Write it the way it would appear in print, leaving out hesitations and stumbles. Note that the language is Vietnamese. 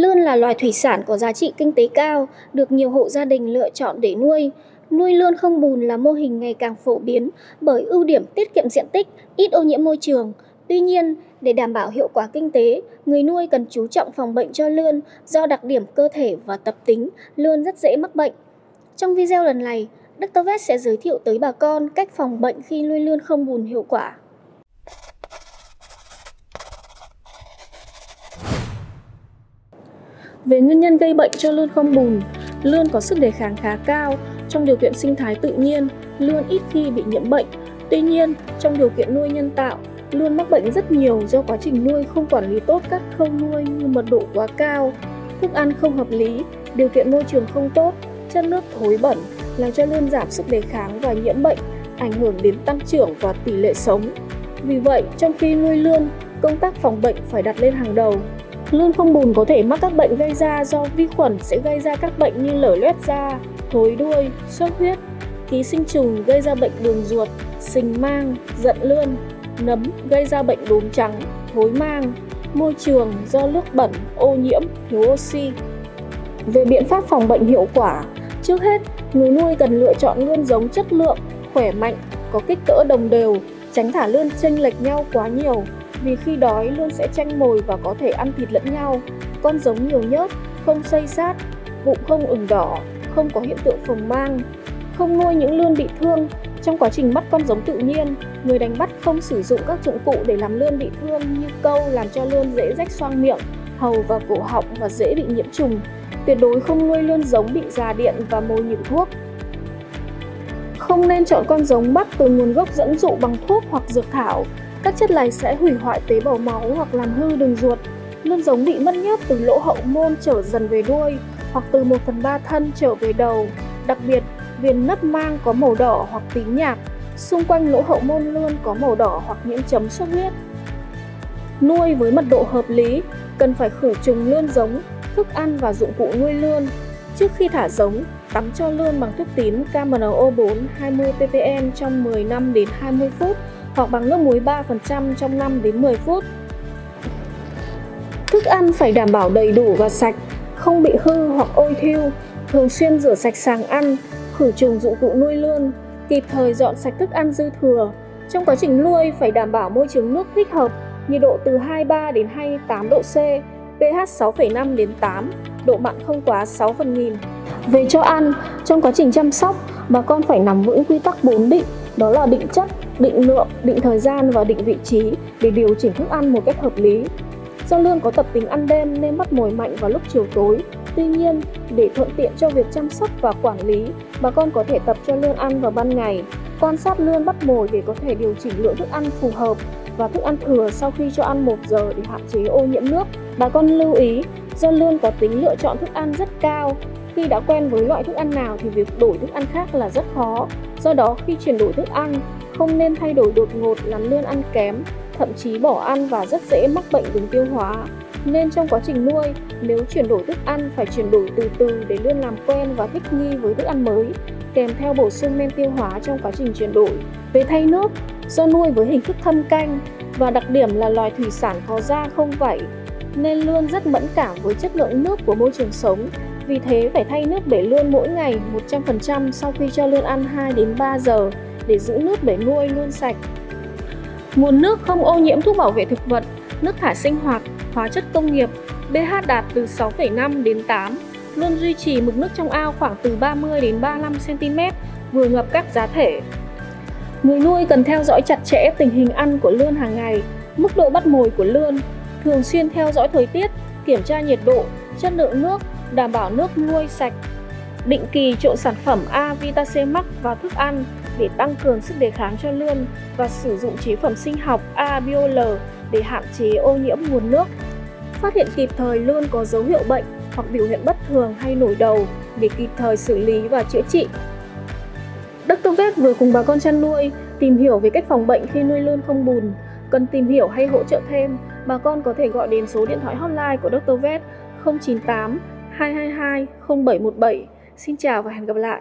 Lươn là loài thủy sản có giá trị kinh tế cao, được nhiều hộ gia đình lựa chọn để nuôi. Nuôi lươn không bùn là mô hình ngày càng phổ biến bởi ưu điểm tiết kiệm diện tích, ít ô nhiễm môi trường. Tuy nhiên, để đảm bảo hiệu quả kinh tế, người nuôi cần chú trọng phòng bệnh cho lươn do đặc điểm cơ thể và tập tính, lươn rất dễ mắc bệnh. Trong video lần này, Dr. Vet sẽ giới thiệu tới bà con cách phòng bệnh khi nuôi lươn không bùn hiệu quả. Về nguyên nhân gây bệnh cho lươn không bùn, lươn có sức đề kháng khá cao. Trong điều kiện sinh thái tự nhiên, lươn ít khi bị nhiễm bệnh. Tuy nhiên, trong điều kiện nuôi nhân tạo, lươn mắc bệnh rất nhiều do quá trình nuôi không quản lý tốt các khâu nuôi như mật độ quá cao, thức ăn không hợp lý, điều kiện môi trường không tốt, chất nước thối bẩn, làm cho lươn giảm sức đề kháng và nhiễm bệnh, ảnh hưởng đến tăng trưởng và tỷ lệ sống. Vì vậy, trong khi nuôi lươn, công tác phòng bệnh phải đặt lên hàng đầu. Lươn không bùn có thể mắc các bệnh gây ra do vi khuẩn sẽ gây ra các bệnh như lở loét da, thối đuôi, xuất huyết, ký sinh trùng gây ra bệnh đường ruột, sình mang, giận lươn, nấm gây ra bệnh đốm trắng, thối mang, môi trường do nước bẩn, ô nhiễm, thiếu oxy. Về biện pháp phòng bệnh hiệu quả, trước hết, người nuôi cần lựa chọn lươn giống chất lượng, khỏe mạnh, có kích cỡ đồng đều, tránh thả lươn chênh lệch nhau quá nhiều. Vì khi đói, lươn sẽ tranh mồi và có thể ăn thịt lẫn nhau. Con giống nhiều nhớt, không xây sát, bụng không ửng đỏ, không có hiện tượng phồng mang. Không nuôi những lươn bị thương. Trong quá trình bắt con giống tự nhiên, người đánh bắt không sử dụng các dụng cụ để làm lươn bị thương như câu làm cho lươn dễ rách xoang miệng, hầu và cổ họng và dễ bị nhiễm trùng. Tuyệt đối không nuôi lươn giống bị già điện và mồi nhử thuốc. Không nên chọn con giống bắt từ nguồn gốc dẫn dụ bằng thuốc hoặc dược thảo. Các chất này sẽ hủy hoại tế bào máu hoặc làm hư đường ruột. Lươn giống bị mất nhớt từ lỗ hậu môn trở dần về đuôi hoặc từ 1/3 thân trở về đầu. Đặc biệt, viền nấp mang có màu đỏ hoặc tím nhạt, xung quanh lỗ hậu môn lươn có màu đỏ hoặc nhiễm chấm xuất huyết. Nuôi với mật độ hợp lý, cần phải khử trùng lươn giống, thức ăn và dụng cụ nuôi lươn. Trước khi thả giống, tắm cho lươn bằng thuốc tím KMNO4 20 ppm trong 15 đến 20 phút hoặc bằng nước muối 3% trong 5 đến 10 phút. Thức ăn phải đảm bảo đầy đủ và sạch, không bị hư hoặc ôi thiu. Thường xuyên rửa sạch sàng ăn, khử trùng dụng cụ nuôi lươn, kịp thời dọn sạch thức ăn dư thừa. Trong quá trình nuôi phải đảm bảo môi trường nước thích hợp, nhiệt độ từ 23 đến 28 độ C, pH 6,5 đến 8, độ mặn không quá 6/1000. Về cho ăn, trong quá trình chăm sóc, bà con phải nắm vững quy tắc 4 định, đó là định chất, định lượng, định thời gian và định vị trí để điều chỉnh thức ăn một cách hợp lý. Do lươn có tập tính ăn đêm nên bắt mồi mạnh vào lúc chiều tối. Tuy nhiên, để thuận tiện cho việc chăm sóc và quản lý, bà con có thể tập cho lươn ăn vào ban ngày, quan sát lươn bắt mồi để có thể điều chỉnh lượng thức ăn phù hợp và thức ăn thừa sau khi cho ăn 1 giờ để hạn chế ô nhiễm nước. Bà con lưu ý, do lươn có tính lựa chọn thức ăn rất cao, khi đã quen với loại thức ăn nào thì việc đổi thức ăn khác là rất khó. Do đó, khi chuyển đổi thức ăn, không nên thay đổi đột ngột làm lươn ăn kém, thậm chí bỏ ăn và rất dễ mắc bệnh đường tiêu hóa. Nên trong quá trình nuôi, nếu chuyển đổi thức ăn phải chuyển đổi từ từ để lươn làm quen và thích nghi với thức ăn mới, kèm theo bổ sung men tiêu hóa trong quá trình chuyển đổi. Về thay nước, do nuôi với hình thức thâm canh và đặc điểm là loài thủy sản có da không vảy, nên lươn rất mẫn cảm với chất lượng nước của môi trường sống. Vì thế phải thay nước bể lươn mỗi ngày 100% sau khi cho lươn ăn 2 đến 3 giờ để giữ nước bể nuôi luôn sạch. Nguồn nước không ô nhiễm thuốc bảo vệ thực vật, nước thải sinh hoạt, hóa chất công nghiệp, pH đạt từ 6,5 đến 8. Luôn duy trì mực nước trong ao khoảng từ 30 đến 35 cm, vừa ngập các giá thể. Người nuôi cần theo dõi chặt chẽ tình hình ăn của lươn hàng ngày, mức độ bắt mồi của lươn, thường xuyên theo dõi thời tiết, kiểm tra nhiệt độ, chất lượng nước, đảm bảo nước nuôi sạch. Định kỳ trộn sản phẩm A Vitac Max vào thức ăn để tăng cường sức đề kháng cho lươn và sử dụng chế phẩm sinh học A Biol để hạn chế ô nhiễm nguồn nước. Phát hiện kịp thời lươn có dấu hiệu bệnh hoặc biểu hiện bất thường hay nổi đầu để kịp thời xử lý và chữa trị. Dr. Vet vừa cùng bà con chăn nuôi tìm hiểu về cách phòng bệnh khi nuôi lươn không bùn. Cần tìm hiểu hay hỗ trợ thêm, bà con có thể gọi đến số điện thoại hotline của Dr. Vet 098 222 0717. Xin chào và hẹn gặp lại!